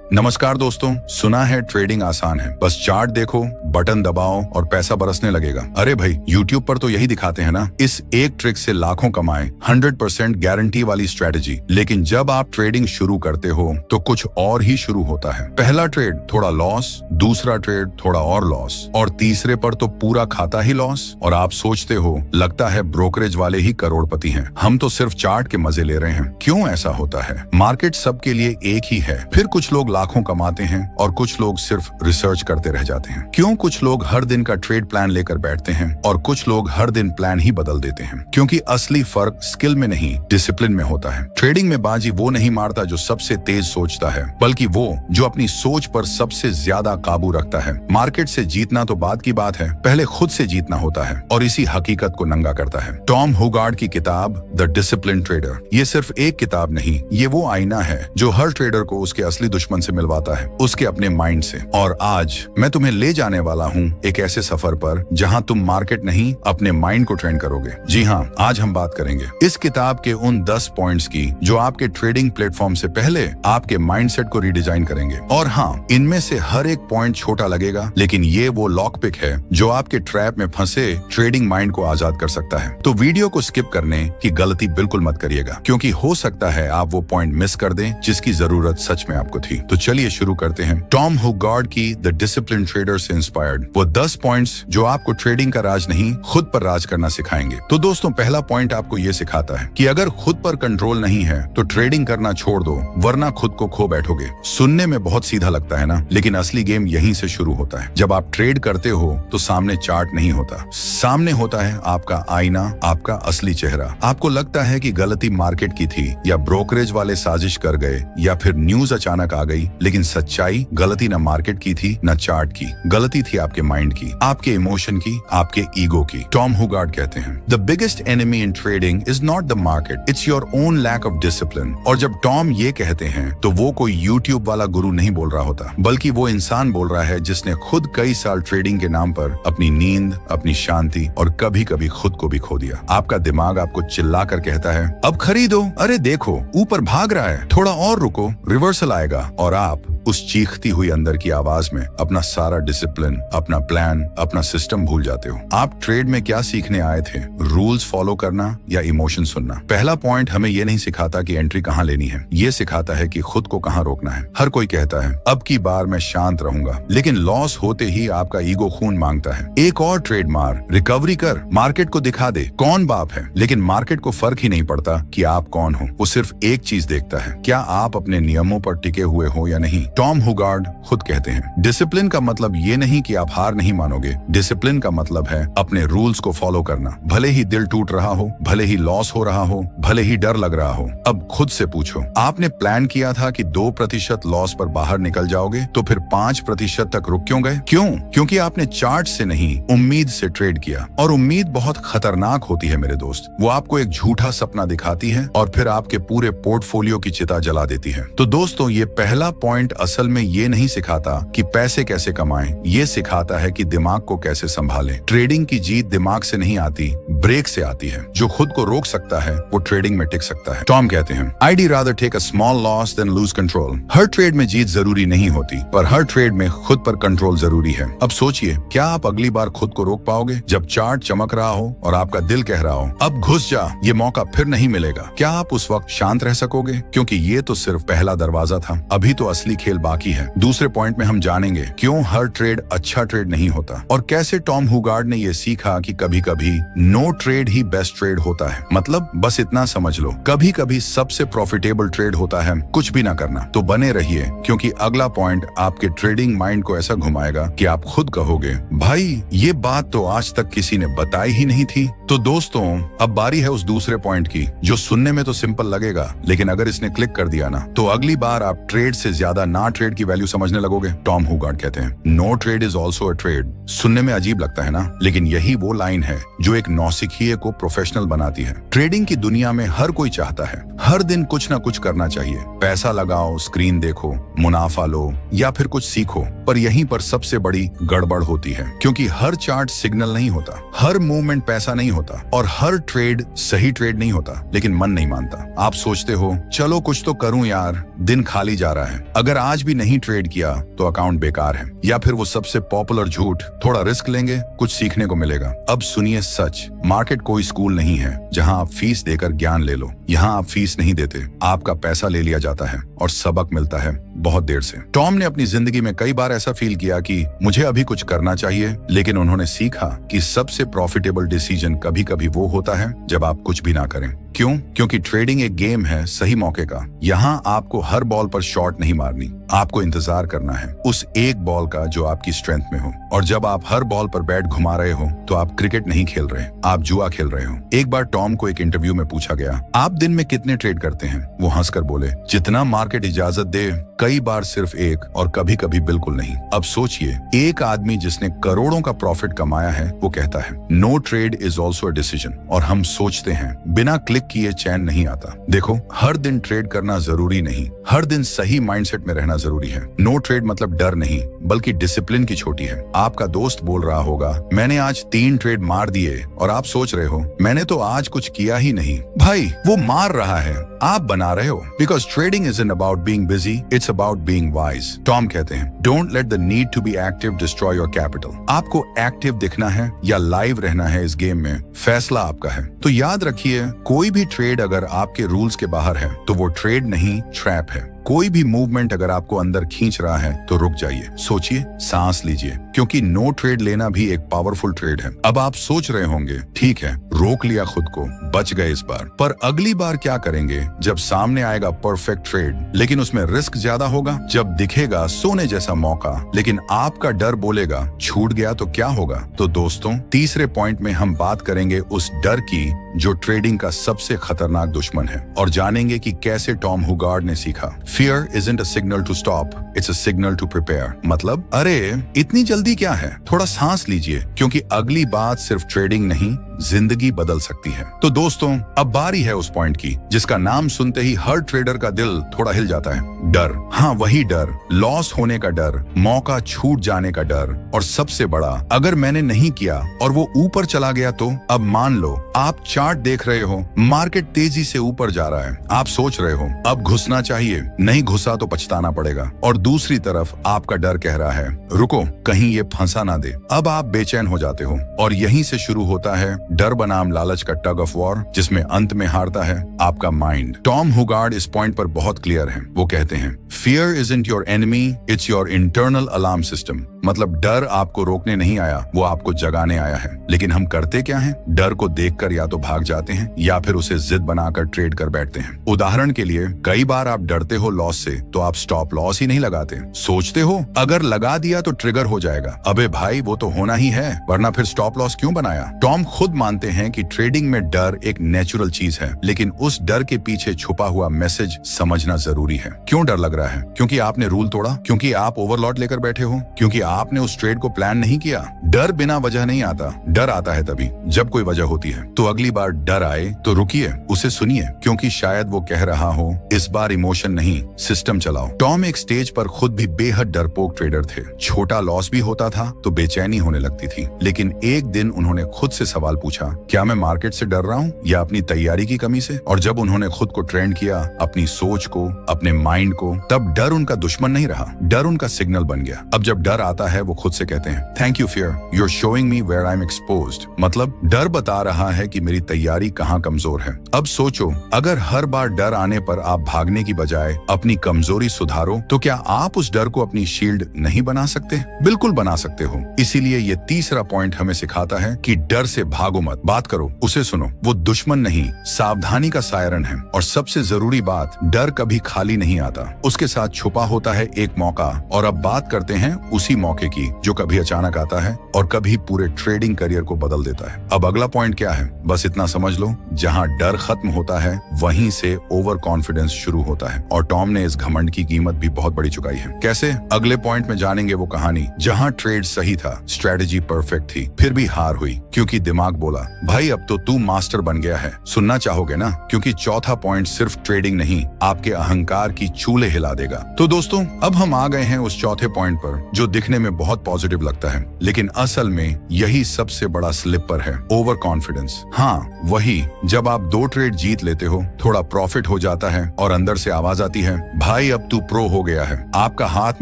नमस्कार दोस्तों, सुना है ट्रेडिंग आसान है, बस चार्ट देखो, बटन दबाओ और पैसा बरसने लगेगा। अरे भाई, YouTube पर तो यही दिखाते हैं ना। इस एक ट्रिक से लाखों कमाए, 100% गारंटी वाली स्ट्रेटजी। लेकिन जब आप ट्रेडिंग शुरू करते हो तो कुछ और ही शुरू होता है। पहला ट्रेड थोड़ा लॉस, दूसरा ट्रेड थोड़ा और लॉस, और तीसरे पर तो पूरा खाता ही लॉस। और आप सोचते हो लगता है ब्रोकरेज वाले ही करोड़पति हैं, हम तो सिर्फ चार्ट के मजे ले रहे हैं। क्यों ऐसा होता है? मार्केट सबके लिए एक ही है, फिर कुछ लोग लाखों कमाते हैं और कुछ लोग सिर्फ रिसर्च करते रह जाते हैं। क्यों कुछ लोग हर दिन का ट्रेड प्लान लेकर बैठते हैं और कुछ लोग हर दिन प्लान ही बदल देते हैं? क्योंकि असली फर्क स्किल में नहीं, डिसिप्लिन में होता है। ट्रेडिंग में बाजी वो नहीं मारता जो सबसे तेज सोचता है, बल्कि वो जो अपनी सोच पर सबसे ज्यादा काबू रखता है। मार्केट से जीतना तो बाद की बात है, पहले खुद से जीतना होता है, और इसी हकीकत को नंगा करता है टॉम हुगार्ड की किताब द डिसिप्लिन ट्रेडर। ये सिर्फ एक किताब नहीं, ये वो आईना है जो हर ट्रेडर को उसके असली दुश्मन से मिलवाता है, उसके अपने माइंड से। और आज मैं तुम्हें ले जाने वाला हूँ एक ऐसे सफर पर जहाँ तुम मार्केट नहीं, अपने माइंड को ट्रेन करोगे। जी हाँ, आज हम बात करेंगे इस किताब के उन 10 पॉइंट्स की जो आपके ट्रेडिंग प्लेटफॉर्म से पहले आपके माइंडसेट को रिडिजाइन करेंगे। और हाँ, इनमें से हर एक पॉइंट छोटा लगेगा, लेकिन ये वो लॉक पिक है जो आपके ट्रैप में फंसे ट्रेडिंग माइंड को आजाद कर सकता है। तो वीडियो को स्किप करने की गलती बिल्कुल मत करिएगा, क्योंकि हो सकता है आप वो पॉइंट मिस कर दें जिसकी जरूरत सच में आपको थी। तो चलिए शुरू करते हैं। टॉम हुगार्ड की द डिसिप्लिन ट्रेडर से इंस्पायर्ड वो 10 पॉइंट्स जो आपको ट्रेडिंग का राज नहीं, खुद पर राज करना सिखाएंगे। तो दोस्तों, पहला पॉइंट आपको ये सिखाता है कि अगर खुद पर कंट्रोल नहीं है तो ट्रेडिंग करना छोड़ दो, वरना खुद को खो बैठोगे। सुनने में बहुत सीधा लगता है ना, लेकिन असली गेम यहीं से शुरू होता है। जब आप ट्रेड करते हो तो सामने चार्ट नहीं होता, सामने होता है आपका आईना, आपका असली चेहरा। आपको लगता है कि गलती मार्केट की थी, या ब्रोकरेज वाले साजिश कर गए, या फिर न्यूज अचानक आ गई, लेकिन सच्चाई गलती न मार्केट की थी न चार्ट की, गलती थी आपके माइंड की, आपके इमोशन की, आपके ईगो की। टॉम हुगार्ड कहते हैं the biggest enemy in trading is not the market, it's your own lack of discipline. और जब टॉम ये कहते हैं तो वो कोई यूट्यूब वाला गुरु नहीं बोल रहा होता, बल्कि वो इंसान बोल रहा है जिसने खुद कई साल ट्रेडिंग के नाम पर अपनी नींद, अपनी शांति और कभी कभी खुद को भी खो दिया। आपका दिमाग आपको चिल्ला कर कहता है अब खरीदो, अरे देखो ऊपर भाग रहा है, थोड़ा और रुको, रिवर्सल आएगा। और आप उस चीखती हुई अंदर की आवाज में अपना सारा डिसिप्लिन, अपना प्लान, अपना सिस्टम भूल जाते हो। आप ट्रेड में क्या सीखने आए थे? रूल्स फॉलो करना या इमोशन सुनना? पहला पॉइंट हमें ये नहीं सिखाता कि एंट्री कहाँ लेनी है, ये सिखाता है कि खुद को कहाँ रोकना है। हर कोई कहता है अब की बार मैं शांत रहूंगा, लेकिन लॉस होते ही आपका ईगो खून मांगता है, एक और ट्रेड मार, रिकवरी कर, मार्केट को दिखा दे कौन बाप है। लेकिन मार्केट को फर्क ही नहीं पड़ता कि आप कौन हो, वो सिर्फ एक चीज देखता है, क्या आप अपने नियमों पर टिके हुए हो या नहीं। टॉम हुगार्ड खुद कहते हैं डिसिप्लिन का मतलब ये नहीं कि आप हार नहीं मानोगे, डिसिप्लिन का मतलब है अपने रूल्स को फॉलो करना, भले ही दिल टूट रहा हो, भले ही लॉस हो रहा हो, भले ही डर लग रहा हो। अब खुद से पूछो, आपने प्लान किया था कि 2% लॉस पर बाहर निकल जाओगे, तो फिर 5% तक रुक क्यों गए? क्यों? क्योंकि आपने चार्ट से नहीं, उम्मीद से ट्रेड किया। और उम्मीद बहुत खतरनाक होती है मेरे दोस्त, वो आपको एक झूठा सपना दिखाती है और फिर आपके पूरे पोर्टफोलियो की चिता जला देती है। तो दोस्तों, ये पहला पॉइंट असल में ये नहीं सिखाता कि पैसे कैसे कमाएं, ये सिखाता है कि दिमाग को कैसे संभालें। ट्रेडिंग की जीत दिमाग से नहीं आती, ब्रेक से आती है। जो खुद को रोक सकता है वो ट्रेडिंग में टिक सकता है। टॉम कहते हैं I'd rather take a small loss than lose control। Her trade में जीत जरूरी नहीं होती, पर हर ट्रेड में खुद पर कंट्रोल जरूरी है। अब सोचिए, क्या आप अगली बार खुद को रोक पाओगे जब चार्ट चमक रहा हो और आपका दिल कह रहा हो अब घुस जा, ये मौका फिर नहीं मिलेगा? क्या आप उस वक्त शांत रह सकोगे? क्योंकि ये तो सिर्फ पहला दरवाजा था, अभी तो असली खेल बाकी है। दूसरे पॉइंट में हम जानेंगे क्यों हर ट्रेड अच्छा ट्रेड नहीं होता, और कैसे टॉम हुगार्ड ने ये सीखा कि कभी कभी नो ट्रेड ही बेस्ट ट्रेड होता है। मतलब बस इतना समझ लो, कभी कभी सबसे प्रॉफिटेबल ट्रेड होता है कुछ भी ना करना। तो बने रहिए, क्योंकि अगला पॉइंट आपके ट्रेडिंग माइंड को ऐसा घुमाएगा कि आप खुद कहोगे भाई ये बात तो आज तक किसी ने बताई ही नहीं थी। तो दोस्तों, अब बारी है उस दूसरे पॉइंट की जो सुनने में तो सिंपल लगेगा, लेकिन अगर इसने क्लिक कर दिया ना, तो अगली बार आप ट्रेड से ज्यादा ना ट्रेड की वैल्यू समझने लगोगे। टॉम हुगार्ड कहते हैं no trade is also a trade. सुनने में अजीब लगता है ना, लेकिन यही वो लाइन है जो एक नौसिखिए को प्रोफेशनल बनाती है। ट्रेडिंग की दुनिया में हर कोई चाहता है हर दिन कुछ ना कुछ करना चाहिए, पैसा लगाओ, स्क्रीन देखो, मुनाफा लो या फिर कुछ सीखो। पर यहीं पर सबसे बड़ी गड़बड़ होती है, क्योंकि हर चार्ट सिग्नल नहीं होता, हर मूवमेंट पैसा नहीं होता, और हर ट्रेड सही ट्रेड नहीं होता। लेकिन मन नहीं मानता। आप सोचते हो चलो कुछ तो करूं यार, दिन खाली जा रहा है। अगर आज भी नहीं ट्रेड किया तो अकाउंट बेकार है, या फिर वो सबसे पॉपुलर झूठ, थोड़ा रिस्क लेंगे कुछ सीखने को मिलेगा। अब सुनिए सच, मार्केट कोई स्कूल नहीं है जहां आप फीस देकर ज्ञान ले लो। यहाँ आप फीस नहीं देते, आपका पैसा ले लिया जाता है और सबक मिलता है बहुत देर से। टॉम ने अपनी जिंदगी में कई बार ऐसा फील किया कि मुझे अभी कुछ करना चाहिए, लेकिन उन्होंने सीखा कि सबसे प्रॉफिटेबल डिसीजन कभी कभी वो होता है जब आप कुछ भी ना करें। क्यों? क्योंकि ट्रेडिंग एक गेम है सही मौके का। यहाँ आपको हर बॉल पर शॉट नहीं मारनी, आपको इंतजार करना है उस एक बॉल का जो आपकी स्ट्रेंथ में हो। और जब आप हर बॉल पर बैट घुमा रहे हो तो आप क्रिकेट नहीं खेल रहे, आप जुआ खेल रहे हो। एक बार टॉम को एक इंटरव्यू में पूछा गया, आप दिन में कितने ट्रेड करते हैं? वो हंसकर बोले, जितना मार्केट इजाजत दे, कई बार सिर्फ एक और कभी कभी बिल्कुल नहीं। अब सोचिए, एक आदमी जिसने करोड़ों का प्रॉफिट कमाया है वो कहता है no trade is also a decision, और हम सोचते हैं बिना क्लिक किए चैन नहीं आता। देखो, हर दिन ट्रेड करना जरूरी नहीं, हर दिन सही माइंडसेट में रहना जरूरी है। नो ट्रेड मतलब डर नहीं, बल्कि डिसिप्लिन की छोटी है। आपका दोस्त बोल रहा होगा मैंने आज 3 ट्रेड मार दिए, और आप सोच रहे हो मैंने तो आज कुछ किया ही नहीं। भाई, वो मार रहा है, आप बना रहे हो। Because trading isn't about being busy, it's about being wise. Tom कहते हैं don't let the need to be active destroy your capital. आपको एक्टिव दिखना है या लाइव रहना है इस गेम में, फैसला आपका है। तो याद रखिए, कोई भी ट्रेड अगर आपके रूल्स के बाहर है तो वो ट्रेड नहीं, ट्रैप है। कोई भी मूवमेंट अगर आपको अंदर खींच रहा है तो रुक जाइए, सोचिए, सांस लीजिए, क्योंकि नो ट्रेड लेना भी एक पावरफुल ट्रेड है। अब आप सोच रहे होंगे ठीक है, रोक लिया खुद को, बच गए इस बार, पर अगली बार क्या करेंगे जब सामने आएगा परफेक्ट ट्रेड, लेकिन उसमें रिस्क ज्यादा होगा, जब दिखेगा सोने जैसा मौका लेकिन आपका डर बोलेगा छूट गया तो क्या होगा। तो दोस्तों, तीसरे पॉइंट में हम बात करेंगे उस डर की जो ट्रेडिंग का सबसे खतरनाक दुश्मन है, और जानेंगे कि कैसे टॉम हुगार्ड ने सीखा Fear isn't a signal to stop, it's a signal to prepare। मतलब, अरे इतनी जल्दी क्या है, थोड़ा सांस लीजिए, क्योंकि अगली बात सिर्फ ट्रेडिंग नहीं, जिंदगी बदल सकती है। तो दोस्तों, अब बारी है उस पॉइंट की जिसका नाम सुनते ही हर ट्रेडर का दिल थोड़ा हिल जाता है, डर। हाँ, वही डर, लॉस होने का डर, मौका छूट जाने का डर, और सबसे बड़ा, अगर मैंने नहीं किया और वो ऊपर चला गया तो। अब मान लो आप चार्ट देख रहे हो, मार्केट तेजी से ऊपर जा रहा है, आप सोच रहे हो अब घुसना चाहिए, नहीं घुसा तो पछताना पड़ेगा, और दूसरी तरफ आपका डर कह रहा है रुको, कहीं ये फंसा ना दे। अब आप बेचैन हो जाते हो, और यहीं से शुरू होता है डर बनाम लालच का टग ऑफ वॉर, जिसमें अंत में हारता है आपका माइंड। टॉम हुगार्ड इस पॉइंट पर बहुत क्लियर है। वो कहते हैं fear isn't your enemy, it's your internal alarm system. मतलब डर आपको रोकने नहीं आया, वो आपको जगाने आया है। लेकिन हम करते क्या हैं? डर को देखकर या तो भाग जाते हैं या फिर उसे जिद बनाकर ट्रेड कर बैठते हैं। उदाहरण के लिए, कई बार आप डरते हो लॉस से तो आप स्टॉप लॉस ही नहीं लगाते, सोचते हो अगर लगा दिया तो ट्रिगर हो जाएगा। अबे भाई, वो तो होना ही है, वरना फिर स्टॉप लॉस क्यों बनाया? टॉम खुद मानते हैं कि ट्रेडिंग में डर एक नेचुरल चीज है, लेकिन उस डर के पीछे छुपा हुआ मैसेज समझना जरूरी है। क्यों डर लग रहा है? क्योंकि आपने रूल तोड़ा, क्योंकि आप ओवरलॉट लेकर बैठे हो, क्योंकि आपने उस ट्रेड को प्लान नहीं किया। डर बिना वजह नहीं आता, डर आता है तभी जब कोई वजह होती है। तो अगली बार डर आए तो रुकिए, उसे सुनिए, क्योंकि शायद वो कह रहा हो इस बार इमोशन नहीं, सिस्टम चलाओ। टॉम एक स्टेज पर खुद भी बेहद डरपोक ट्रेडर थे। छोटा लॉस भी होता था तो बेचैनी होने लगती थी, लेकिन एक दिन उन्होंने खुद से सवाल पूछा, क्या मैं मार्केट से डर रहा हूँ या अपनी तैयारी की कमी से? और जब उन्होंने खुद को ट्रेंड किया, अपनी सोच को, अपने माइंड को, तब डर उनका दुश्मन नहीं रहा, डर उनका सिग्नल बन गया। अब जब डर आता है वो खुद से कहते हैं thank you fear, you are showing me where I am exposed. मतलब डर बता रहा है कि मेरी तैयारी कहाँ कमजोर है। अब सोचो, अगर हर बार डर आने पर आप भागने की बजाय अपनी कमजोरी सुधारो, तो क्या आप उस डर को अपनी शील्ड नहीं बना सकते? बिल्कुल बना सकते हो। इसीलिए ये तीसरा पॉइंट हमें सिखाता है कि डर से भागो मत, बात करो, उसे सुनो। वो दुश्मन नहीं, सावधानी का सायरन है। और सबसे जरूरी बात, डर कभी खाली नहीं आता, उसके साथ छुपा होता है एक मौका। और अब बात करते हैं उसी मौके की जो कभी अचानक आता है और कभी पूरे ट्रेडिंग करियर को बदल देता है। अब अगला पॉइंट क्या है? बस इतना समझ लो, जहां डर खत्म होता है वहीं से ओवर कॉन्फिडेंस शुरू होता है। और टॉम ने इस घमंड की कीमत भी बहुत बड़ी चुकाई है। कैसे? अगले पॉइंट में जानेंगे वो कहानी जहां ट्रेड सही था, स्ट्रेटेजी परफेक्ट थी, फिर भी हार हुई क्योंकि दिमाग बोला भाई अब तो तू मास्टर बन गया है। सुनना चाहोगे ना? क्योंकि चौथा पॉइंट सिर्फ ट्रेडिंग नहीं, आपके अहंकार की चूल्हे हिला देगा। तो दोस्तों, अब हम आ गए हैं उस चौथे पॉइंट पर जो दिखने में में बहुत पॉजिटिव लगता है, लेकिन असल में यही सबसे बड़ा स्लिपर है, ओवर कॉन्फिडेंस। हाँ वही, जब आप 2 ट्रेड जीत लेते हो, थोड़ा प्रॉफिट हो जाता है और अंदर से आवाज आती है, भाई अब तू प्रो हो गया है। आपका हाथ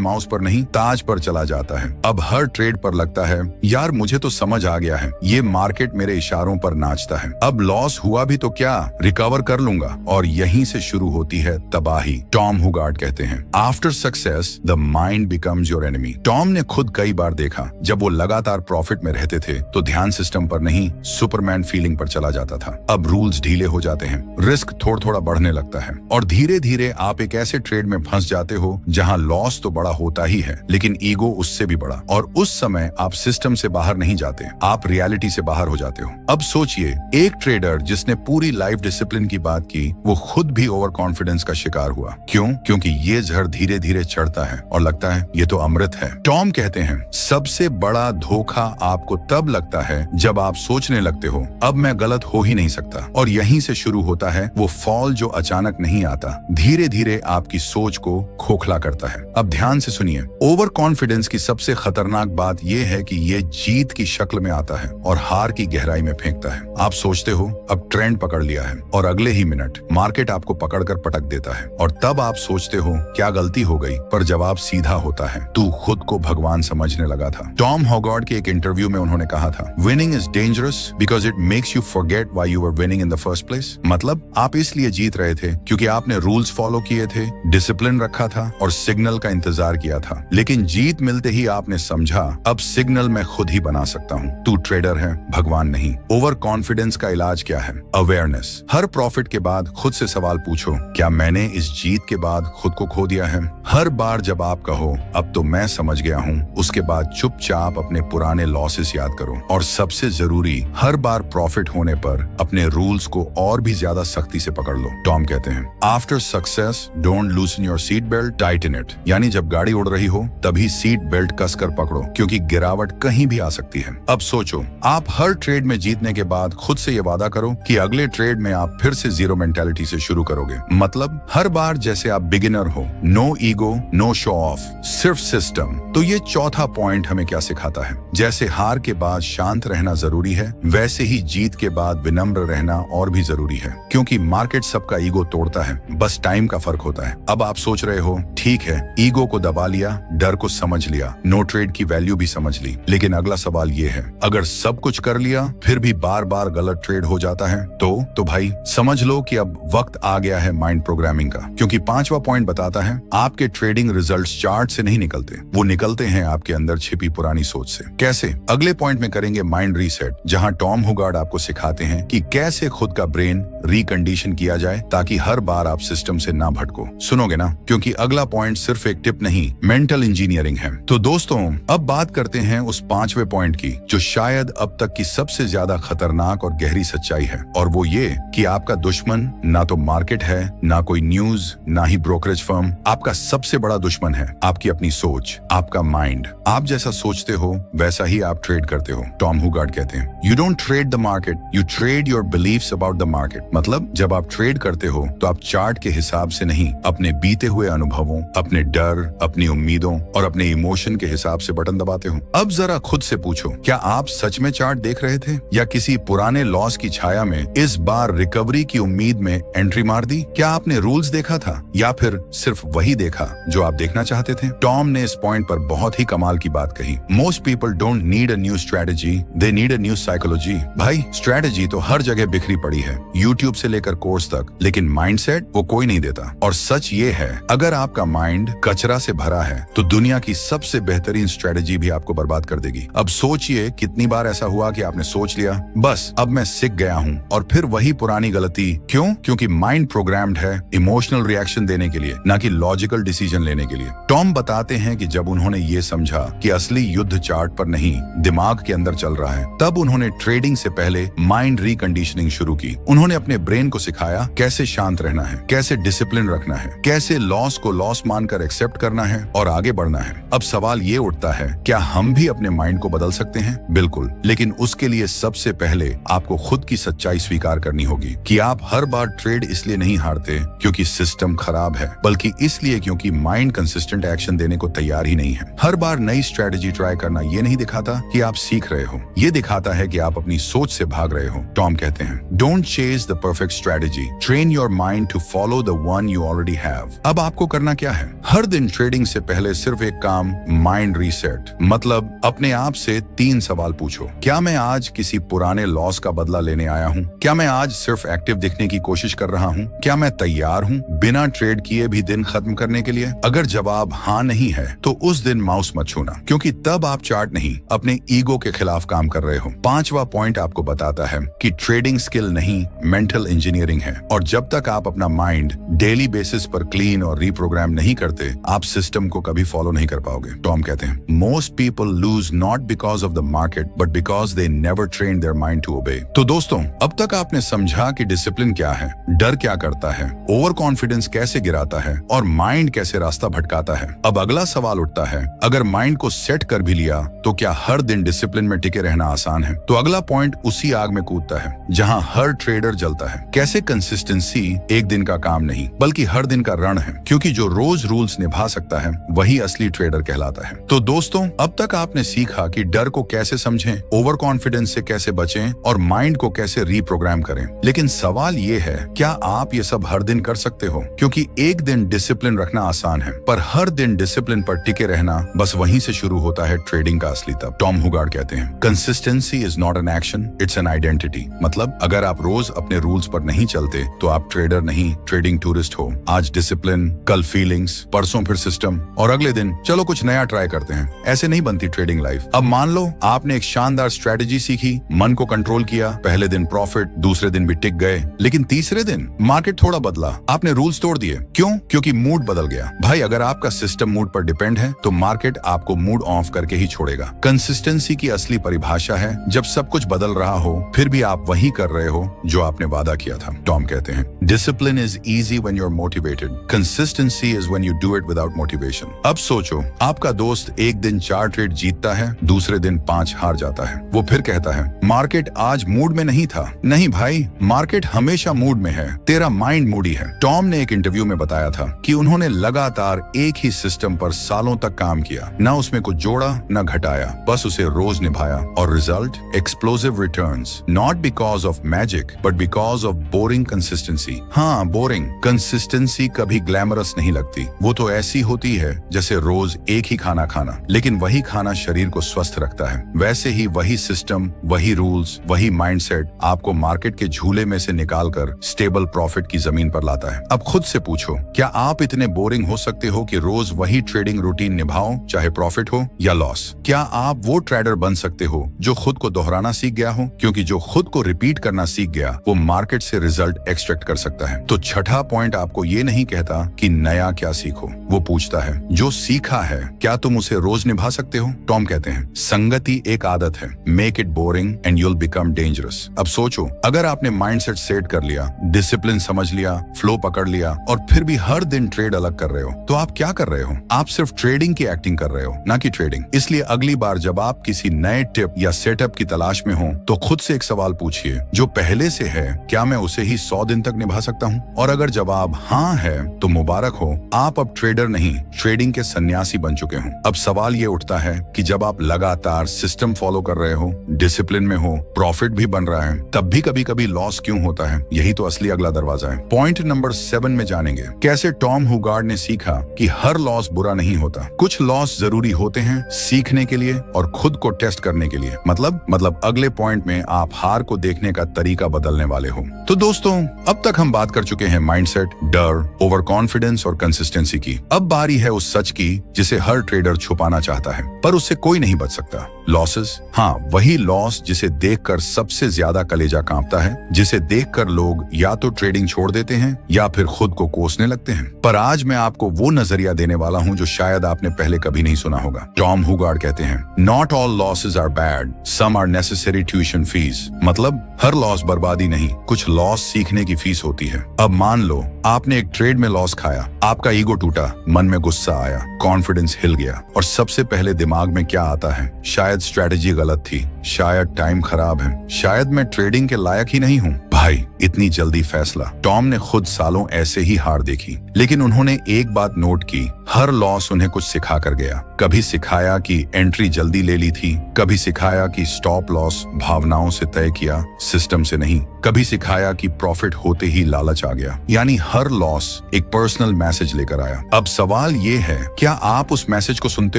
माउस पर नहीं ताज पर चला जाता है। अब हर ट्रेड पर लगता है यार मुझे तो समझ आ गया है, ये मार्केट मेरे इशारों पर नाचता है। अब लॉस हुआ भी तो क्या, रिकवर कर लूंगा। और यहीं से शुरू होती है तबाही। टॉम हुगार्ड कहते हैं, after success the mind becomes your enemy. Tom ने खुद कई बार देखा, जब वो लगातार प्रॉफिट में रहते थे तो ध्यान सिस्टम पर नहीं, सुपरमैन फीलिंग पर चला जाता था। अब रूल्स ढीले हो जाते हैं, रिस्क थोड़ा थोड़ा बढ़ने लगता है और धीरे धीरे आप एक ऐसे ट्रेड में फंस जाते हो जहां लॉस तो बड़ा होता ही है, लेकिन ईगो उससे भी बड़ा। और उस समय आप सिस्टम से बाहर नहीं जाते, आप रियलिटी से बाहर हो जाते हो। अब सोचिए, एक ट्रेडर जिसने पूरी लाइफ डिसिप्लिन की बात की, वो खुद भी ओवर कॉन्फिडेंस का शिकार हुआ। क्यों? क्योंकि ये जहर धीरे धीरे चढ़ता है और लगता है ये तो अमृत है। टॉम कहते हैं, सबसे बड़ा धोखा आपको तब लगता है जब आप सोचने लगते हो अब मैं गलत हो ही नहीं सकता। और यहीं से शुरू होता है वो फॉल जो अचानक नहीं आता, धीरे धीरे आपकी सोच को खोखला करता है। अब ध्यान से सुनिए, ओवर कॉन्फिडेंस की सबसे खतरनाक बात यह है कि ये जीत की शक्ल में आता है और हार की गहराई में फेंकता है। आप सोचते हो अब ट्रेंड पकड़ लिया है और अगले ही मिनट मार्केट आपको पकड़कर पटक देता है और तब आप सोचते हो क्या गलती हो गई, पर जवाब सीधा होता है, तू खुद को भगवान समझने लगा था। टॉम हुगार्ड के एक इंटरव्यू में उन्होंने कहा था, winning is dangerous because it makes you forget why you were winning in the first place. मतलब आप इसलिए जीत रहे थे क्योंकि आपने रूल्स फॉलो किए थे, डिसिप्लिन रखा था और सिग्नल का इंतजार किया था। लेकिन जीत मिलते ही आपने समझा अब सिग्नल मैं खुद ही बना सकता हूँ, तू ट्रेडर है, भगवान नहीं। ओवर कॉन्फिडेंस का इलाज क्या है? अवेयरनेस। हर प्रॉफिट के बाद खुद से सवाल पूछो, क्या मैंने इस जीत के बाद खुद को खो दिया है? हर बार जब आप कहो अब तो मैं समझ गया हूँ, उसके बाद चुपचाप अपने पुराने लॉसेस याद करो। और सबसे जरूरी, हर बार प्रॉफिट होने पर अपने रूल्स को और भी ज्यादा सख्ती से पकड़ लो। टॉम कहते हैं, after success don't loosen your seat belt, tighten it. यानी जब गाड़ी उड़ रही हो तभी सीट बेल्ट कस कर पकड़ो, क्योंकि गिरावट कहीं भी आ सकती है। अब सोचो, आप हर ट्रेड में जीतने के बाद खुद से ये वादा करो कि अगले ट्रेड में आप फिर से जीरो मेंटालिटी से शुरू करोगे। मतलब हर बार जैसे आप बिगिनर हो, no ego, no show off, सिर्फ सिस्टम। तो ये चौथा पॉइंट हमें क्या सिखाता है? जैसे हार के बाद शांत रहना जरूरी है, वैसे ही जीत के बाद विनम्र रहना और भी जरूरी है, क्योंकि मार्केट सबका ईगो तोड़ता है, बस टाइम का फर्क होता है। अब आप सोच रहे हो, ठीक है, ईगो को दबा लिया, डर को समझ लिया, नो ट्रेड की वैल्यू भी समझ ली, लेकिन अगला सवाल ये है, अगर सब कुछ कर लिया फिर भी बार बार गलत ट्रेड हो जाता है तो भाई समझ लो कि अब वक्त आ गया है माइंड प्रोग्रामिंग का। क्योंकि 5वां पॉइंट बताता है, आपके ट्रेडिंग रिजल्ट्स चार्ट से नहीं निकलते, वो निकलते हैं आपके अंदर छिपी पुरानी सोच से। कैसे? अगले पॉइंट में करेंगे माइंड रीसेट, जहां टॉम हुगार्ड आपको सिखाते हैं कि कैसे खुद का ब्रेन रिकंडीशन किया जाए ताकि हर बार आप सिस्टम से ना भटको। सुनोगे ना? क्योंकि अगला पॉइंट सिर्फ एक टिप नहीं, मेंटल इंजीनियरिंग है। तो दोस्तों, अब बात करते हैं उस 5वें पॉइंट की, जो शायद अब तक की सबसे ज्यादा खतरनाक और गहरी सच्चाई है, और वो ये कि आपका दुश्मन ना तो मार्केट है, ना कोई न्यूज, ना ही ब्रोकरेज फर्म। आपका सबसे बड़ा दुश्मन है आपकी अपनी सोच, आपका माइंड। आप जैसा सोचते हो वैसा ही आप ट्रेड करते हो। टॉम हुगार्ड कहते हैं, you don't trade the market, you trade your beliefs about the market. मतलब जब आप ट्रेड करते हो तो आप चार्ट के हिसाब से नहीं, अपने बीते हुए अनुभवों, अपने डर, अपनी उम्मीदों और अपने इमोशन के हिसाब से बटन दबाते हो। अब जरा खुद से पूछो, क्या आप सच में चार्ट देख रहे थे या किसी पुराने लॉस की छाया में इस बार रिकवरी की उम्मीद में एंट्री मार दी? क्या आपने रूल्स देखा था या फिर सिर्फ वही देखा जो आप देखना चाहते थे? टॉम ने इस पॉइंट पर बहुत ही कमाल की बात कही, most people don't need a new strategy, they need a new psychology. भाई स्ट्रेटेजी तो हर जगह बिखरी पड़ी है, यूट्यूब से लेकर कोर्स तक, लेकिन माइंडसेट वो कोई नहीं देता। और सच ये है, अगर आपका माइंड कचरा से भरा है तो दुनिया की सबसे बेहतरीन स्ट्रेटेजी भी आपको बर्बाद कर देगी। अब सोचिए, कितनी बार ऐसा हुआ कि आपने सोच लिया, बस अब मैं सीख गया हूँ, और फिर वही पुरानी गलती। क्यों? क्योंकि माइंड प्रोग्राम्ड है इमोशनल रिएक्शन देने के लिए, ना कि लॉजिकल डिसीजन लेने के लिए। टॉम बताते हैं कि जब उन्होंने ये समझा कि असली युद्ध चार्ट पर नहीं, दिमाग के अंदर चल रहा है, तब उन्होंने ट्रेडिंग से पहले माइंड रिकंडीशनिंग शुरू की। उन्होंने अपने ब्रेन को सिखाया कैसे शांत रहना है, कैसे डिसिप्लिन रखना है, कैसे लॉस को लॉस मानकर एक्सेप्ट करना है और आगे बढ़ना है। अब सवाल ये उठता है, क्या हम भी अपने माइंड को बदल सकते हैं? बिल्कुल, लेकिन उसके लिए सबसे पहले आपको खुद की सच्चाई स्वीकार करनी होगी कि आप हर बार ट्रेड इसलिए नहीं हारते क्योंकि सिस्टम खराब है, बल्कि इसलिए क्योंकि माइंड कंसिस्टेंट एक्शन देने को तैयार ही नहीं है। हर बार नई स्ट्रेटेजी ट्राई करना ये नहीं दिखाता कि आप सीख रहे हो, ये दिखाता है कि आप अपनी सोच से भाग रहे हो। टॉम कहते हैं, don't chase the perfect strategy, train your mind to follow the one you already have. अब आपको करना क्या है? हर दिन ट्रेडिंग से पहले सिर्फ एक काम, माइंड रीसेट। मतलब अपने आप से 3 सवाल पूछो। क्या मैं आज किसी पुराने लॉस का बदला लेने आया हूँ? क्या मैं आज सिर्फ एक्टिव दिखने की कोशिश कर रहा हूँ? क्या मैं तैयार हूँ बिना ट्रेड किए भी दिन खत्म करने के लिए? अगर जवाब हाँ नहीं है तो उस दिन माउस मत छूना, क्योंकि तब आप चार्ट नहीं, अपने ईगो के खिलाफ काम कर रहे हो। 5वां पॉइंट आपको बताता है कि ट्रेडिंग स्किल नहीं, मेंटल इंजीनियरिंग है, और जब तक आप अपना माइंड डेली बेसिस पर क्लीन और रीप्रोग्राम नहीं करते, आप सिस्टम को कभी फॉलो नहीं कर पाओगे। टॉम कहते हैं, most people lose not because of the market but because they never train their mind to obey. तो दोस्तों, अब तक आपने समझा कि डिसिप्लिन क्या है, डर क्या करता है, ओवर कॉन्फिडेंस कैसे गिराता है और माइंड कैसे रास्ता भटकाता है। अब अगला सवाल उठता है, अगर माइंड को सेट कर भी लिया तो क्या हर दिन डिसिप्लिन में टिके रहना आसान है? तो अगला पॉइंट उसी आग में कूदता है जहां हर ट्रेडर जलता है। कैसे कंसिस्टेंसी एक दिन का काम नहीं बल्कि हर दिन का रण है, क्योंकि जो रोज रूल्स निभा सकता है वही असली ट्रेडर कहलाता है। तो दोस्तों, अब तक आपने सीखा कि डर को कैसे समझें, ओवर कॉन्फिडेंस से कैसे बचें और माइंड को कैसे रीप्रोग्राम करें। लेकिन सवाल ये है, क्या आप ये सब हर दिन कर सकते हो? क्योंकि एक दिन डिसिप्लिन रखना आसान है, पर हर दिन डिसिप्लिन पर टिके रहना, बस वहीं से शुरू होता है ट्रेडिंग का असली तब। टॉम हुगार्ड कहते हैं, consistency is not an action, it's an identity. मतलब अगर आप रोज अपने रूल्स पर नहीं चलते तो आप ट्रेडर नहीं, ट्रेडिंग टूरिस्ट हो। आज डिसिप्लिन, कल फीलिंग्स, परसों फिर सिस्टम और अगले दिन चलो कुछ नया ट्राई करते हैं। ऐसे नहीं बनती ट्रेडिंग लाइफ। अब मान लो आपने एक शानदार स्ट्रेटेजी सीखी, मन को कंट्रोल किया, पहले दिन प्रॉफिट, दूसरे दिन भी टिक गए, लेकिन तीसरे दिन मार्केट थोड़ा बदला, आपने रूल्स तोड़ दिए। क्यों? क्योंकि मूड बदल गया। भाई, अगर आपका सिस्टम मूड पर डिपेंड है तो मार्केट आपको मूड ऑफ करके ही छोड़ेगा। कंसिस्टेंसी की असली परिभाषा है जब सब कुछ बदल रहा हो फिर भी आप वही कर रहे हो जो आपने वादा किया था। टॉम कहते हैं, discipline is easy when you are motivated, consistency is when you do it without motivation. अब सोचो, आपका दोस्त एक दिन 4 ट्रेड जीतता है, दूसरे दिन 5 हार जाता है। वो फिर कहता है, मार्केट आज मूड में नहीं था। नहीं भाई, मार्केट हमेशा मूड में है, तेरा माइंड मूडी है। टॉम ने एक इंटरव्यू में बताया था कि उन्होंने लगातार एक ही सिस्टम पर सालों तक काम किया, ना उसमें कुछ जोड़ा न घटाया, बस उसे रोज निभाया, और result explosive returns, not because of magic but because of boring consistency. हाँ, बोरिंग कंसिस्टेंसी कभी ग्लैमरस नहीं लगती, वो तो ऐसी होती है जैसे रोज एक ही खाना खाना, लेकिन वही खाना शरीर को स्वस्थ रखता है। वैसे ही वही सिस्टम, वही रूल्स, वही माइंडसेट आपको मार्केट के झूले में से निकालकर स्टेबल प्रॉफिट की जमीन पर लाता है। अब खुद से पूछो, क्या आप इतने बोरिंग हो सकते हो कि रोज वही ट्रेडिंग रूटीन निभाओ, चाहे प्रॉफिट हो या लॉस? क्या आप वो ट्रेडर बन सकते हो जो खुद को दोहराना सीख गया हो? क्योंकि जो खुद को रिपीट करना सीख गया वो मार्केट से रिजल्ट एक्सट्रैक्ट कर सकता है। तो छठा पॉइंट आपको ये नहीं कहता कि नया क्या सीखो, वो पूछता है, जो सीखा है क्या तुम उसे रोज निभा सकते हो? टॉम कहते हैं, संगति एक आदत है, make it boring and you'll become dangerous. अब सोचो, अगर आपने माइंडसेट सेट कर लिया, डिसिप्लिन समझ लिया, फ्लो पकड़ लिया और फिर भी हर दिन ट्रेड अलग कर रहे हो, तो आप क्या कर रहे हो? आप सिर्फ ट्रेडिंग की एक्टिंग कर रहे हो, ना कि ट्रेडिंग। इसलिए अगली बार जब आप किसी नए टिप या सेटअप की तलाश में हो तो खुद से एक सवाल पूछिए, जो पहले से है क्या मैं उसे ही 100 दिन तक निभा सकता हूँ? और अगर जवाब हाँ है तो मुबारक हो, आप अब ट्रेडर नहीं, ट्रेडिंग के सन्यासी बन चुके हो। अब सवाल ये उठता है कि जब आप लगातार सिस्टम फॉलो कर रहे हो, डिसिप्लिन में हो, प्रॉफिट भी बन रहा है, तब भी कभी कभी लॉस क्यों होता है? यही तो असली अगला दरवाजा है। पॉइंट नंबर 7 में जानेंगे कैसे टॉम हुगार्ड ने सीखा कि हर लॉस बुरा नहीं होता, कुछ लॉस जरूरी होते हैं सीखने के लिए और खुद को टेस्ट करने के लिए। मतलब अगले पॉइंट में आप हार को देखने का तरीका बदलने वाले हो। तो दोस्तों, अब तक हम बात कर चुके हैं माइंडसेट, डर, ओवर कॉन्फिडेंस और कंसिस्टेंसी की। अब बारी है उस सच की जिसे हर ट्रेडर छुपाना चाहता है, पर उससे कोई नहीं बच सकता। लॉसेस, हाँ, वही लॉस जिसे देखकर सबसे ज्यादा कलेजा कांपता है, जिसे देखकर लोग या तो ट्रेडिंग छोड़ देते हैं या फिर खुद को कोसने लगते हैं। पर आज मैं आपको वो नजरिया देने वाला हूँ जो शायद आपने पहले कभी नहीं सुना होगा। टॉम हुगार्ड कहते हैं, not all losses are bad, some are necessary tuition fees. मतलब हर लॉस बर्बादी नहीं, कुछ लॉस सीखने की फीस होती है। अब मान लो आपने एक ट्रेड में लॉस खाया, आपका ईगो टूटा, मन में गुस्सा आया, कॉन्फिडेंस हिल गया, और सबसे पहले दिमाग में क्या आता है? शायद स्ट्रेटेजी गलत थी, शायद टाइम खराब है, शायद मैं ट्रेडिंग के लायक ही नहीं हूँ। भाई, इतनी जल्दी फैसला। टॉम ने खुद सालों ऐसे ही हार देखी, लेकिन उन्होंने एक बात नोट की, हर लॉस उन्हें कुछ सिखा कर गया। कभी सिखाया कि एंट्री जल्दी ले ली थी, कभी सिखाया कि स्टॉप लॉस भावनाओं से तय किया, सिस्टम से नहीं। कभी सिखाया कि प्रॉफिट होते ही लालच आ गया। यानी हर लॉस एक पर्सनल मैसेज लेकर आया। अब सवाल ये है, क्या आप उस मैसेज को सुनते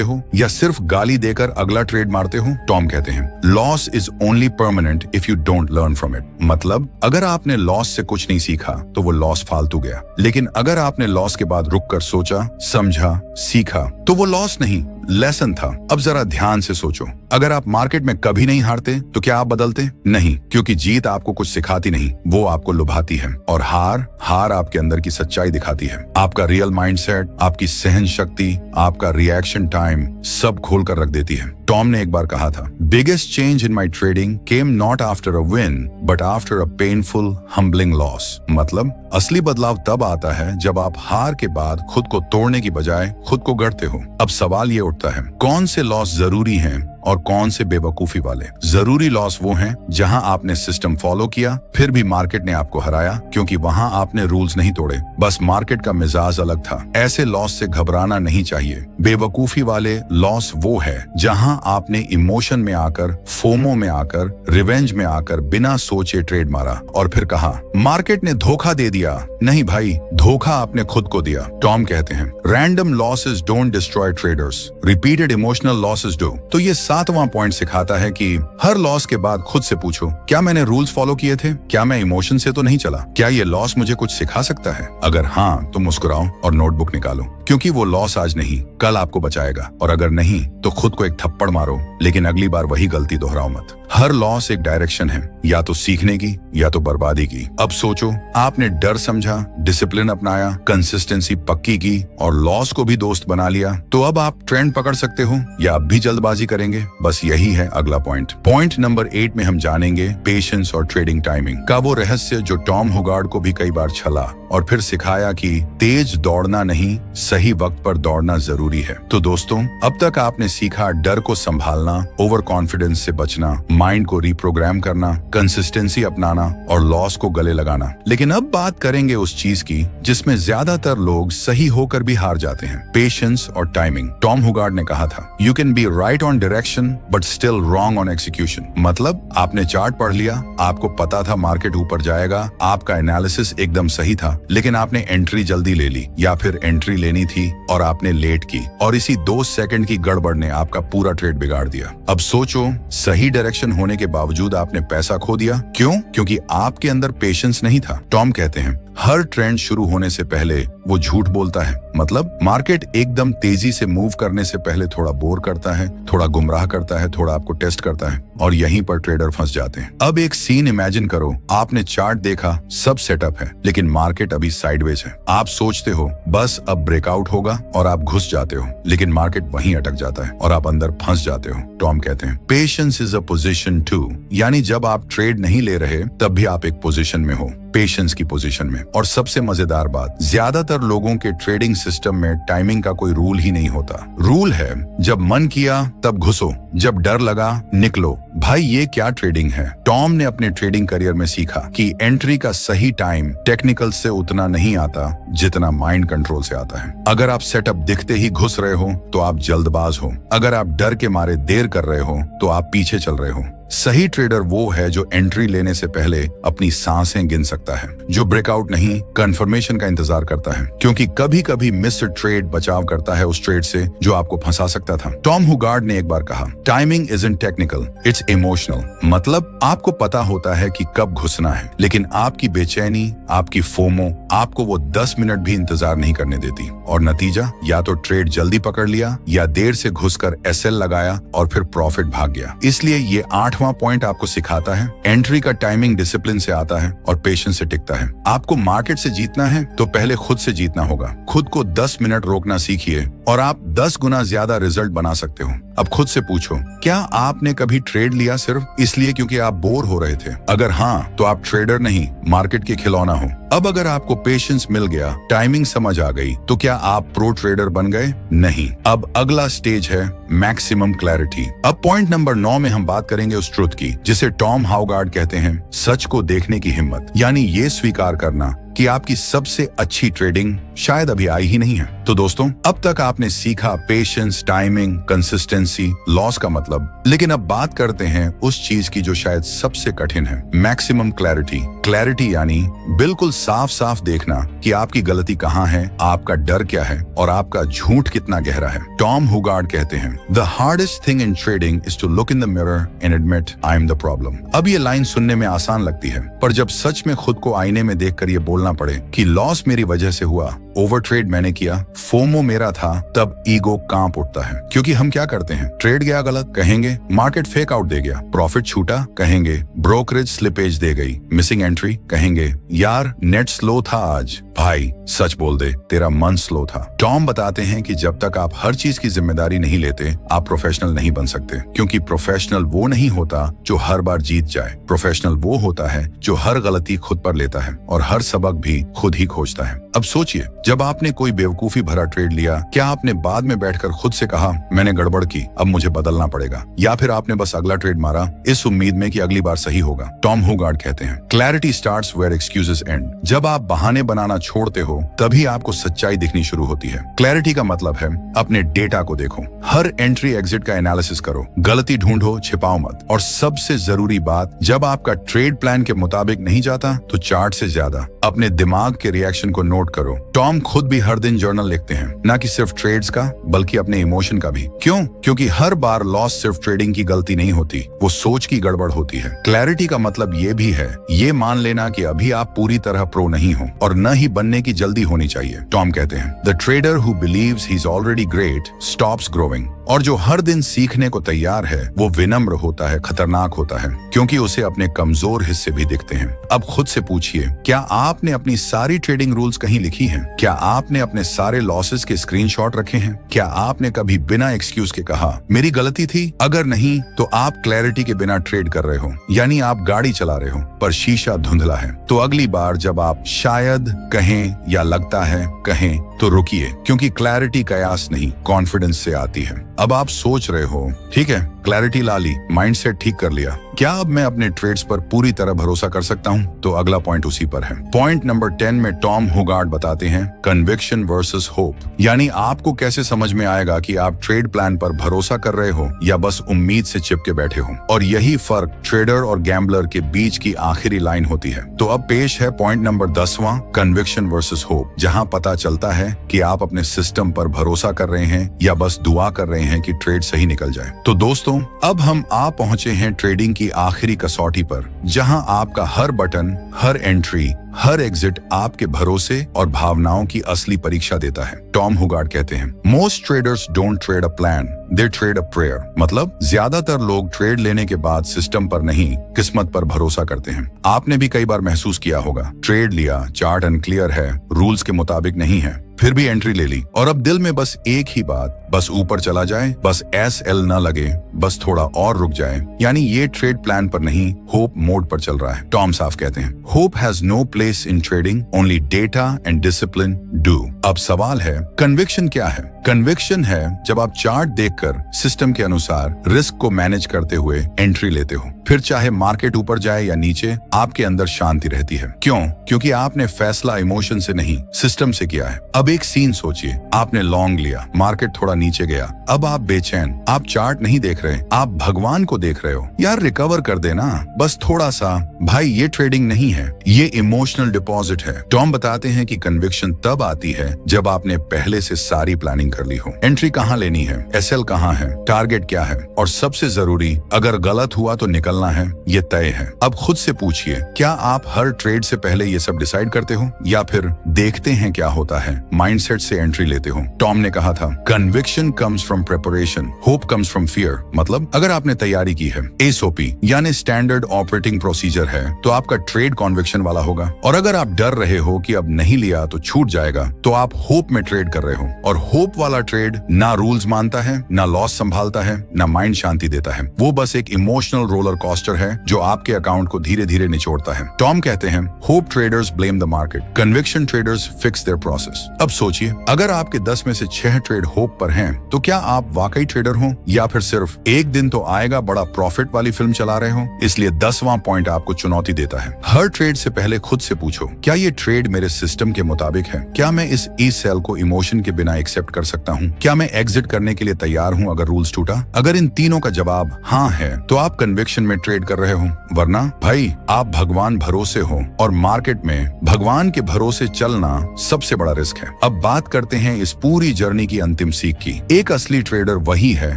हो या सिर्फ गाली देकर अगला ट्रेड मारते हो? टॉम कहते हैं, loss is only permanent if you don't learn from it. मतलब अगर आपने लॉस से कुछ नहीं सीखा तो वो लॉस फालतू गया, लेकिन अगर आपने लॉस के बाद रुक कर सोचा, समझा, सीखा तो वो लॉस नहीं, लेसन था। अब जरा ध्यान से सोचो, अगर आप मार्केट में कभी नहीं हारते तो क्या आप बदलते? नहीं, क्योंकि जीत आपको कुछ सिखाती नहीं, वो आपको लुभाती है। और हार आपके अंदर की सच्चाई दिखाती है। आपका रियल माइंडसेट, आपकी सहन शक्ति, आपका रिएक्शन टाइम सब खोल कर रख देती है। टॉम ने एक बार कहा था, biggest change in my trading came not after a win but after a painful humbling loss. मतलब असली बदलाव तब आता है जब आप हार के बाद खुद को तोड़ने की बजाय खुद को गढ़ते हो। अब सवाल ये उठता है, कौन से लॉस जरूरी हैं और कौन से बेवकूफी वाले? जरूरी लॉस वो हैं जहां आपने सिस्टम फॉलो किया, फिर भी मार्केट ने आपको हराया, क्योंकि वहां आपने रूल्स नहीं तोड़े, बस मार्केट का मिजाज अलग था। ऐसे लॉस से घबराना नहीं चाहिए। बेवकूफी वाले लॉस वो है जहां आपने इमोशन में आकर, फोमो में आकर, रिवेंज में आकर बिना सोचे ट्रेड मारा और फिर कहा मार्केट ने धोखा दे दिया। नहीं भाई, धोखा आपने खुद को दिया। टॉम कहते हैं, random losses don't destroy traders, repeated emotional losses do. तो ये 7वां पॉइंट सिखाता है कि हर लॉस के बाद खुद से पूछो, क्या मैंने रूल्स फॉलो किए थे? क्या मैं इमोशन से तो नहीं चला? क्या ये लॉस मुझे कुछ सिखा सकता है? अगर हाँ, तो मुस्कुराओ और नोटबुक निकालो, क्योंकि वो लॉस आज नहीं, कल आपको बचाएगा। और अगर नहीं, तो खुद को एक थप्पड़ मारो, लेकिन अगली बार वही गलती दोहराओ मत। हर लॉस एक डायरेक्शन है, या तो सीखने की या तो बर्बादी की। अब सोचो, आपने डर समझा, डिसिप्लिन अपनाया, कंसिस्टेंसी पक्की की और लॉस को भी दोस्त बना लिया, तो अब आप ट्रेंड पकड़ सकते हो या अब भी जल्दबाजी करेंगे? बस यही है अगला पॉइंट। पॉइंट नंबर 8 में हम जानेंगे पेशेंस और ट्रेडिंग टाइमिंग का वो रहस्य जो टॉम हुगार्ड को भी कई बार छला और फिर सिखाया कि तेज दौड़ना नहीं, सही वक्त पर दौड़ना जरूरी है। तो दोस्तों, अब तक आपने सीखा डर को संभालना, ओवर कॉन्फिडेंस से बचना, माइंड को रिप्रोग्राम करना, कंसिस्टेंसी अपनाना और लॉस को गले लगाना। लेकिन अब बात करेंगे उस चीज की जिसमें ज्यादातर लोग सही होकर भी हार जाते हैं, पेशेंस और टाइमिंग। टॉम हुगार्ड ने कहा था, you can be right on direction but still wrong on execution. मतलब आपने चार्ट पढ़ लिया, आपको पता था मार्केट ऊपर जाएगा, आपका एनालिसिस एकदम सही था, लेकिन आपने एंट्री जल्दी ले ली या फिर एंट्री लेनी थी और आपने लेट की, और इसी 2 सेकंड की गड़बड़ ने आपका पूरा ट्रेड बिगाड़ दिया। अब सोचो, सही डायरेक्शन होने के बावजूद आपने पैसा खो दिया। क्यों? क्योंकि आपके अंदर पेशेंस नहीं था। टॉम कहते हैं, हर ट्रेंड शुरू होने से पहले वो झूठ बोलता है। मतलब मार्केट एकदम तेजी से मूव करने से पहले थोड़ा बोर करता है, थोड़ा गुमराह करता है, थोड़ा आपको टेस्ट करता है, और यहीं पर ट्रेडर फंस जाते हैं। अब एक सीन इमेजिन करो, आपने चार्ट देखा, सब सेटअप है, लेकिन मार्केट अभी साइडवेज है। आप सोचते हो बस अब ब्रेकआउट होगा और आप घुस जाते हो, लेकिन मार्केट वहीं अटक जाता है और आप अंदर फंस जाते हो। टॉम कहते हैं, patience is a position too, यानी जब आप ट्रेड नहीं ले रहे तब भी आप एक पोजीशन में हो, पेशेंस की पोजीशन में। और सबसे मजेदार बात, ज्यादातर लोगों के ट्रेडिंग सिस्टम में टाइमिंग का कोई रूल ही नहीं होता। रूल है, जब मन किया तब घुसो, जब डर लगा निकलो। भाई ये क्या ट्रेडिंग है? टॉम ने अपने ट्रेडिंग करियर में सीखा कि एंट्री का सही टाइम टेक्निकल से उतना नहीं आता जितना माइंड कंट्रोल से आता है। अगर आप सेटअप दिखते ही घुस रहे हो तो आप जल्दबाज हो, अगर आप डर के मारे देर कर रहे हो तो आप पीछे चल रहे हो। सही ट्रेडर वो है जो एंट्री लेने से पहले अपनी सांसें गिन सकता है, जो ब्रेकआउट नहीं कंफर्मेशन का इंतजार करता है, क्योंकि कभी कभी मिस्ड ट्रेड बचाव करता है उस ट्रेड से जो आपको फंसा सकता था। टॉम हुगार्ड ने एक बार कहा, timing isn't technical, it's emotional. मतलब आपको पता होता है कि कब घुसना है, लेकिन आपकी बेचैनी, आपकी फोमो आपको वो 10 मिनट भी इंतजार नहीं करने देती, और नतीजा या तो ट्रेड जल्दी पकड़ लिया या देर से घुसकर एसएल लगाया और फिर प्रॉफिट भाग गया। इसलिए ये 8वां पॉइंट आपको सिखाता है, एंट्री का टाइमिंग डिसिप्लिन से आता है और पेशेंस से टिकता है। आपको मार्केट से जीतना है तो पहले खुद से जीतना होगा। खुद को 10 मिनट रोकना सीखिए और आप 10 गुना ज्यादा रिजल्ट बना सकते हो। अब खुद से पूछो, क्या आपने कभी ट्रेड लिया सिर्फ इसलिए क्योंकि आप बोर हो रहे थे? अगर हाँ, तो आप ट्रेडर नहीं, मार्केट के खिलौना हो। अब अगर आपको पेशेंस मिल गया, टाइमिंग समझ आ गई, तो क्या आप प्रो ट्रेडर बन गए? नहीं। अब अगला स्टेज है मैक्सिमम क्लैरिटी। अब पॉइंट नंबर 9 में हम बात करेंगे उस उस ट्रुथ की जिसे टॉम हाउगार्ड कहते हैं, सच को देखने की हिम्मत, यानी ये स्वीकार करना कि आपकी सबसे अच्छी ट्रेडिंग शायद अभी आई ही नहीं है। तो दोस्तों, अब तक आपने सीखा पेशेंस, टाइमिंग, कंसिस्टेंसी, लॉस का मतलब। लेकिन अब बात करते हैं उस चीज की जो शायद सबसे कठिन है, मैक्सिमम क्लैरिटी। क्लैरिटी यानी बिल्कुल साफ साफ देखना कि आपकी गलती कहाँ है, आपका डर क्या है और आपका झूठ कितना गहरा है। टॉम हुगार्ड कहते हैं, the hardest thing in trading is to look in the mirror and admit I am the problem. अब ये लाइन सुनने में आसान लगती है, पर जब सच में खुद को आईने में देखकर ये बोलना पड़े कि लॉस मेरी वजह से हुआ, ओवर ट्रेड मैंने किया, फोमो मेरा था, तब ईगो कांप उठता है। क्योंकि हम क्या करते हैं, ट्रेड गया गलत कहेंगे, मार्केट फेक आउट दे गया, प्रॉफिट छूटा कहेंगे, ब्रोकरेज स्लिपेज दे गई, मिसिंग एंट्री कहेंगे, यार नेट स्लो था आज। भाई सच बोल दे, तेरा मन स्लो था। टॉम बताते हैं कि जब तक आप हर चीज की जिम्मेदारी नहीं लेते, आप प्रोफेशनल नहीं बन सकते। क्योंकि प्रोफेशनल वो नहीं होता जो हर बार जीत जाए। प्रोफेशनल वो होता है जो हर गलती खुद पर लेता है और हर सबक भी खुद ही खोजता है। अब सोचिए, जब आपने कोई बेवकूफी भरा ट्रेड लिया, क्या आपने बाद में बैठकर खुद से कहा, मैंने गड़बड़ की, अब मुझे बदलना पड़ेगा? या फिर आपने बस अगला ट्रेड मारा इस उम्मीद में कि अगली बार सही होगा? टॉम हुगार्ड कहते हैं, clarity starts where excuses end. जब आप बहाने बनाना छोड़ते हो, तभी आपको सच्चाई दिखनी शुरू होती है। क्लैरिटी का मतलब है अपने डेटा को देखो, हर एंट्री एग्जिट का एनालिसिस करो, गलती ढूंढो, छिपाओ मत। और सबसे जरूरी बात, जब आपका ट्रेड प्लान के मुताबिक नहीं जाता, तो चार्ट से ज्यादा अपने दिमाग के रिएक्शन को नोट करो। टॉम खुद भी हर दिन जर्नल लिखते हैं, ना कि सिर्फ ट्रेड्स का, बल्कि अपने इमोशन का भी। क्यों? क्योंकि हर बार लॉस सिर्फ ट्रेडिंग की गलती नहीं होती, वो सोच की गड़बड़ होती है। क्लैरिटी का मतलब ये भी है, ये मान लेना कि अभी आप पूरी तरह प्रो नहीं हो और न ही बनने की जल्दी होनी चाहिए। टॉम कहते हैं, the trader who believes he is already great stops growing. और जो हर दिन सीखने को तैयार है, वो विनम्र होता है, खतरनाक होता है, क्योंकि उसे अपने कमजोर हिस्से भी दिखते हैं। अब खुद से पूछिए, क्या आपने अपनी सारी ट्रेडिंग रूल्स कहीं लिखी हैं? क्या आपने अपने सारे लॉसेस के स्क्रीनशॉट रखे हैं? क्या आपने कभी बिना एक्सक्यूज के कहा, मेरी गलती थी? अगर नहीं, तो आप क्लैरिटी के बिना ट्रेड कर रहे हो, यानी आप गाड़ी चला रहे हो पर शीशा धुंधला है। तो अगली बार जब आप शायद कहें या लगता है कहें, तो रुकिए, क्योंकि क्लैरिटी कयास नहीं, कॉन्फिडेंस से आती है। अब आप सोच रहे हो, ठीक है, क्लैरिटी ला ली, माइंडसेट ठीक कर लिया, क्या अब मैं अपने ट्रेड्स पर पूरी तरह भरोसा कर सकता हूं? तो अगला पॉइंट उसी पर है। पॉइंट नंबर 10 में टॉम हुगार्ड बताते हैं, कन्विक्शन वर्सेस होप। यानी आपको कैसे समझ में आएगा कि आप ट्रेड प्लान पर भरोसा कर रहे हो या बस उम्मीद से चिपके बैठे हो। और यही फर्क ट्रेडर और गैम्बलर के बीच की आखिरी लाइन होती है। तो अब पेश है पॉइंट नंबर 10वां, कन्विक्शन वर्सेस होप, जहां पता चलता है कि आप अपने सिस्टम पर भरोसा कर रहे हैं या बस दुआ कर रहे हैं कि ट्रेड सही निकल जाए। तो दोस्तों, अब हम आ पहुंचे हैं ट्रेडिंग की आखिरी कसौटी पर, जहां आपका हर बटन, हर एंट्री, हर एग्जिट आपके भरोसे और भावनाओं की असली परीक्षा देता है। टॉम हुगार्ड कहते हैं, most traders don't trade a plan, they trade a prayer. मतलब ज्यादातर लोग ट्रेड लेने के बाद सिस्टम पर नहीं, किस्मत पर भरोसा करते हैं। आपने भी कई बार महसूस किया होगा, ट्रेड लिया, चार्ट अनक्लियर है, रूल्स के मुताबिक नहीं है, फिर भी एंट्री ले ली, और अब दिल में बस एक ही बात, बस ऊपर चला जाए, बस SL न लगे, बस थोड़ा और रुक जाए। यानी ये ट्रेड प्लान पर नहीं, होप मोड पर चल रहा है। टॉम साफ कहते हैं, hope has no place in trading, only data and discipline do. अब सवाल है, कन्विक्शन क्या है? कन्विक्शन है जब आप चार्ट देखकर सिस्टम के अनुसार रिस्क को मैनेज करते हुए एंट्री लेते हो, फिर चाहे मार्केट ऊपर जाए या नीचे, आपके अंदर शांति रहती है। क्यों? क्योंकि आपने फैसला इमोशन से नहीं, सिस्टम से किया है। अब एक सीन सोचिए, आपने लॉन्ग लिया, मार्केट थोड़ा नीचे गया, अब आप बेचैन, आप चार्ट नहीं देख रहे, आप भगवान को देख रहे हो, यार रिकवर कर देना, बस थोड़ा सा। भाई ये ट्रेडिंग नहीं है, ये इमोशनल डिपॉजिट है। टॉम बताते हैं कि कन्विक्शन तब आती है जब आपने पहले से सारी प्लानिंग कर ली हो। एंट्री कहाँ लेनी है, SL कहाँ है, टारगेट क्या है, और सबसे जरूरी, अगर गलत हुआ तो निकलना है, ये तय है। अब खुद से पूछिए, क्या आप हर ट्रेड से पहले ये सब डिसाइड करते हो या फिर देखते हैं क्या होता है, माइंडसेट से एंट्री लेते हो? टॉम ने कहा था, conviction comes from preparation, hope comes from fear. मतलब अगर आपने तैयारी की है, SOP यानी स्टैंडर्ड ऑपरेटिंग प्रोसीजर है, तो आपका ट्रेड कन्विक्शन वाला होगा। और अगर आप डर रहे हो कि अब नहीं लिया तो छूट जाएगा, तो आप होप में ट्रेड कर रहे हो। और होप वाला ट्रेड ना रूल्स मानता है, ना लॉस संभालता है, ना माइंड शांति देता है, वो बस एक इमोशनल रोलर कॉस्टर है जो आपके अकाउंट को धीरे धीरे निचोड़ता है। टॉम कहते हैं, hope traders blame the market, conviction traders fix their process. अब सोचिए, अगर आपके 10 में से 6 ट्रेड होप पर हैं, तो क्या आप वाकई ट्रेडर हो या फिर सिर्फ एक दिन तो आएगा बड़ा प्रॉफिट वाली फिल्म चला रहे हो? इसलिए 10वां पॉइंट आपको चुनौती देता है। हर ट्रेड से पहले खुद से पूछो, क्या ये ट्रेड मेरे सिस्टम के मुताबिक है? क्या मैं इस ई सेल को इमोशन के बिना एक्सेप्ट कर सकता हूँ? क्या मैं एग्जिट करने के लिए तैयार हूँ अगर रूल्स टूटा? अगर इन तीनों का जवाब हाँ है, तो आप कन्विक्शन में ट्रेड कर रहे हो, वरना भाई आप भगवान भरोसे हो, और मार्केट में भगवान के भरोसे चलना सबसे बड़ा रिस्क है। अब बात करते हैं इस पूरी जर्नी की अंतिम सीख की। एक असली ट्रेडर वही है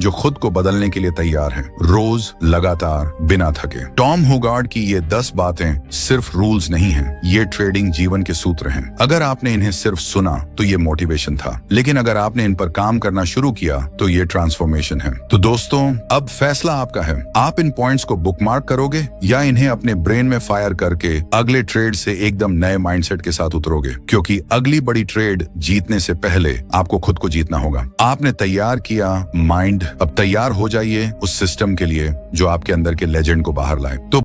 जो खुद को बदलने के लिए तैयार है, रोज लगातार बिना थके। टॉम हुगार्ड की ये 10 बातें सिर्फ रूल्स नहीं हैं, ये ट्रेडिंग जीवन के सूत्र हैं। अगर आपने इन्हें सिर्फ सुना तो ये मोटिवेशन था, लेकिन अगर आपने इन पर काम करना शुरू किया तो ये ट्रांसफॉर्मेशन है। तो दोस्तों, अब फैसला आपका है। आप इन पॉइंट्स को बुकमार्क करोगे या इन्हें अपने ब्रेन में फायर करके अगले ट्रेड से एकदम नए माइंडसेट के साथ उतरोगे, क्योंकि अगली बड़ी ट्रेड जीतने से पहले आपको खुद को जीतना होगा। आपने तैयार किया माइंड, अब तैयार हो जाइए उस सिस्टम के लिए जो आपके अंदर के लेजेंड को बाहर लाए। तो